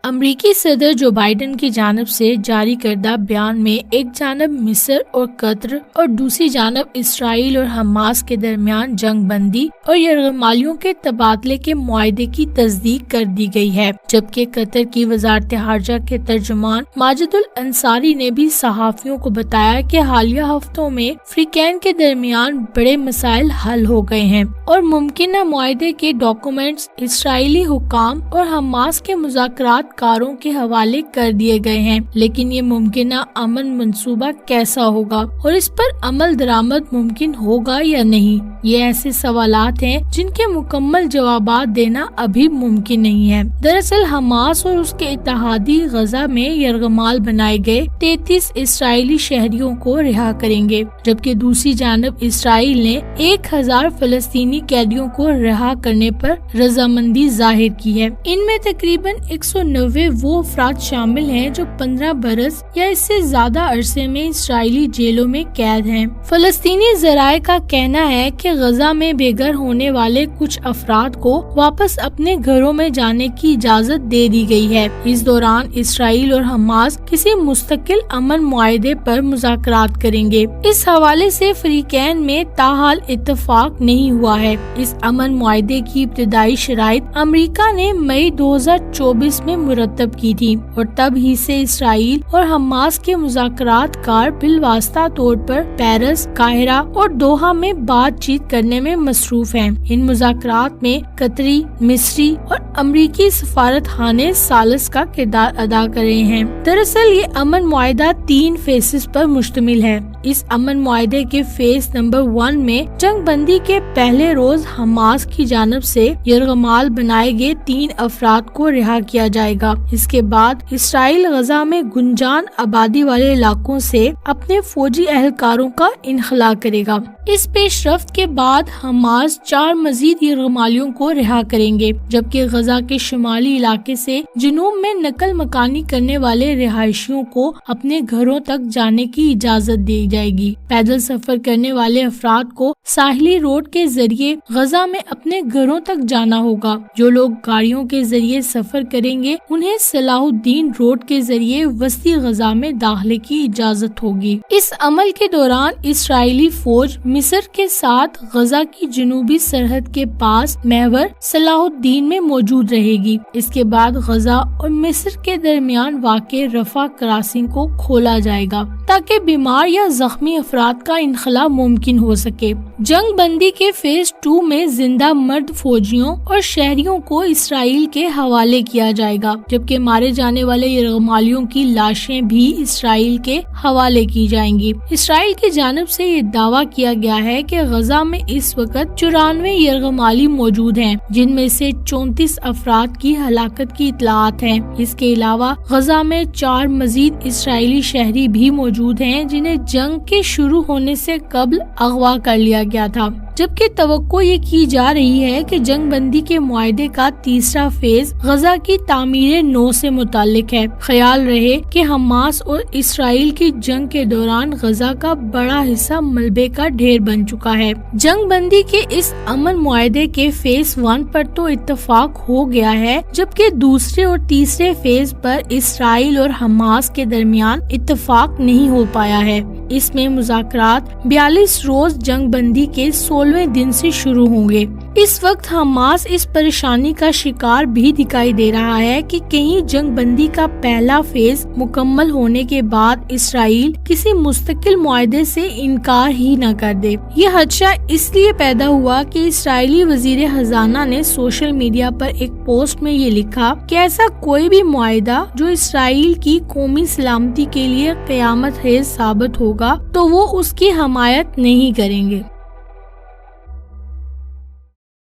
امریکی صدر Joe Biden کی جانب سے جاری کردہ بیان میں ایک جانب مصر اور قطر اور دوسری جانب اسرائیل اور حماس کے درمیان جنگ بندی اور یرغمالیوں کے تبادلے کے معاہدے کی تصدیق کر دی گئی ہے، جبکہ قطر کی وزارت خارجہ کے ترجمان ماجد الانصاری نے بھی صحافیوں کو بتایا کہ حالیہ ہفتوں میں فریقین کے درمیان بڑے مسائل حل ہو گئے ہیں اور ممکنہ معاہدے کے ڈاکومنٹس اسرائیلی حکام اور حماس کے مذاکرات کاروں کے حوالے کر دیے گئے ہیں، لیکن یہ ممکنہ امن منصوبہ کیسا ہوگا اور اس پر عمل درآمد ممکن ہوگا یا نہیں، یہ ایسے سوالات ہیں جن کے مکمل جوابات دینا ابھی ممکن نہیں ہے۔ دراصل حماس اور اس کے اتحادی غزہ میں یرغمال بنائے گئے 33 اسرائیلی شہریوں کو رہا کریں گے، جبکہ دوسری جانب اسرائیل نے 1000 فلسطینی قیدیوں کو رہا کرنے پر رضامندی ظاہر کی ہے۔ ان میں تقریباً 190 وہ افراد شامل ہیں جو 15 برس یا اس سے زیادہ عرصے میں اسرائیلی جیلوں میں قید ہیں۔ فلسطینی ذرائع کا کہنا ہے کہ غزہ میں بے گھر ہونے والے کچھ افراد کو واپس اپنے گھروں میں جانے کی اجازت دے دی گئی ہے۔ اس دوران اسرائیل اور حماس کسی مستقل امن معاہدے پر مذاکرات کریں گے۔ اس حوالے سے فریقین میں تاحال اتفاق نہیں ہوا ہے۔ اس امن معاہدے کی ابتدائی شرائط امریکہ نے مئی 2024 میں مرتب کی تھی اور تب ہی سے اسرائیل اور حماس کے مذاکرات کار بالواسطہ طور پر پیرس، قاہرہ اور دوحہ میں بات چیت کرنے میں مصروف ہیں۔ ان مذاکرات میں قطری، مصری اور امریکی سفارت خانے ثالث کا کردار ادا کر رہے ہیں۔ دراصل یہ امن معاہدہ 3 فیسز پر مشتمل ہے۔ اس امن معاہدے کے فیز نمبر 1 میں جنگ بندی کے پہلے روز حماس کی جانب سے یرغمال بنائے گئے 3 افراد کو رہا کیا جائے گا۔ اس کے بعد اسرائیل غزہ میں گنجان آبادی والے علاقوں سے اپنے فوجی اہلکاروں کا انخلا کرے گا۔ اس پیش رفت کے بعد حماس 4 مزید یرغمالیوں کو رہا کریں گے، جبکہ غزہ کے شمالی علاقے سے جنوب میں نقل مکانی کرنے والے رہائشیوں کو اپنے گھروں تک جانے کی اجازت دی جائے گی۔ پیدل سفر کرنے والے افراد کو ساحلی روڈ کے ذریعے غزہ میں اپنے گھروں تک جانا ہوگا۔ جو لوگ گاڑیوں کے ذریعے سفر کریں گے انہیں صلاح الدین روڈ کے ذریعے وسطی غزہ میں داخلے کی اجازت ہوگی۔ اس عمل کے دوران اسرائیلی فوج مصر کے ساتھ غزہ کی جنوبی سرحد کے پاس محور صلاح الدین میں موجود رہے گی۔ اس کے بعد غزہ اور مصر کے درمیان واقع رفح کراسنگ کو کھولا جائے گا تاکہ بیمار یا زخمی افراد کا انخلا ممکن ہو سکے۔ جنگ بندی کے فیز 2 میں زندہ مرد فوجیوں اور شہریوں کو اسرائیل کے حوالے کیا جائے گا، جبکہ مارے جانے والے یرغمالیوں کی لاشیں بھی اسرائیل کے حوالے کی جائیں گی۔ اسرائیل کی جانب سے یہ دعویٰ کیا گیا ہے کہ غزہ میں اس وقت 94 یرغمالی موجود ہیں، جن میں سے 34 افراد کی ہلاکت کی اطلاعات ہیں۔ اس کے علاوہ غزہ میں 4 مزید اسرائیلی شہری بھی موجود ہیں جنہیں جنگ کے شروع ہونے سے قبل اغوا کر لیا گیا تھا، جبکہ توقع یہ کی جا رہی ہے کہ جنگ بندی کے معاہدے کا تیسرا فیز غزہ کی تعمیر نو سے متعلق ہے۔ خیال رہے کہ حماس اور اسرائیل کی جنگ کے دوران غزہ کا بڑا حصہ ملبے کا ڈھیر بن چکا ہے۔ جنگ بندی کے اس امن معاہدے کے فیز 1 پر تو اتفاق ہو گیا ہے، جبکہ دوسرے اور تیسرے فیز پر اسرائیل اور حماس کے درمیان اتفاق نہیں ہو پایا ہے۔ اس میں مذاکرات 42 روز جنگ بندی کے 16ویں دن سے شروع ہوں گے۔ اس وقت حماس اس پریشانی کا شکار بھی دکھائی دے رہا ہے کہ کہیں جنگ بندی کا پہلا فیز مکمل ہونے کے بعد اسرائیل کسی مستقل معاہدے سے انکار ہی نہ کر دے۔ یہ خدشہ اس لیے پیدا ہوا کہ اسرائیلی وزیر خزانہ نے سوشل میڈیا پر ایک پوسٹ میں یہ لکھا کہ ایسا کوئی بھی معاہدہ جو اسرائیل کی قومی سلامتی کے لیے قیامت خیز ثابت ہوگا تو وہ اس کی حمایت نہیں کریں گے۔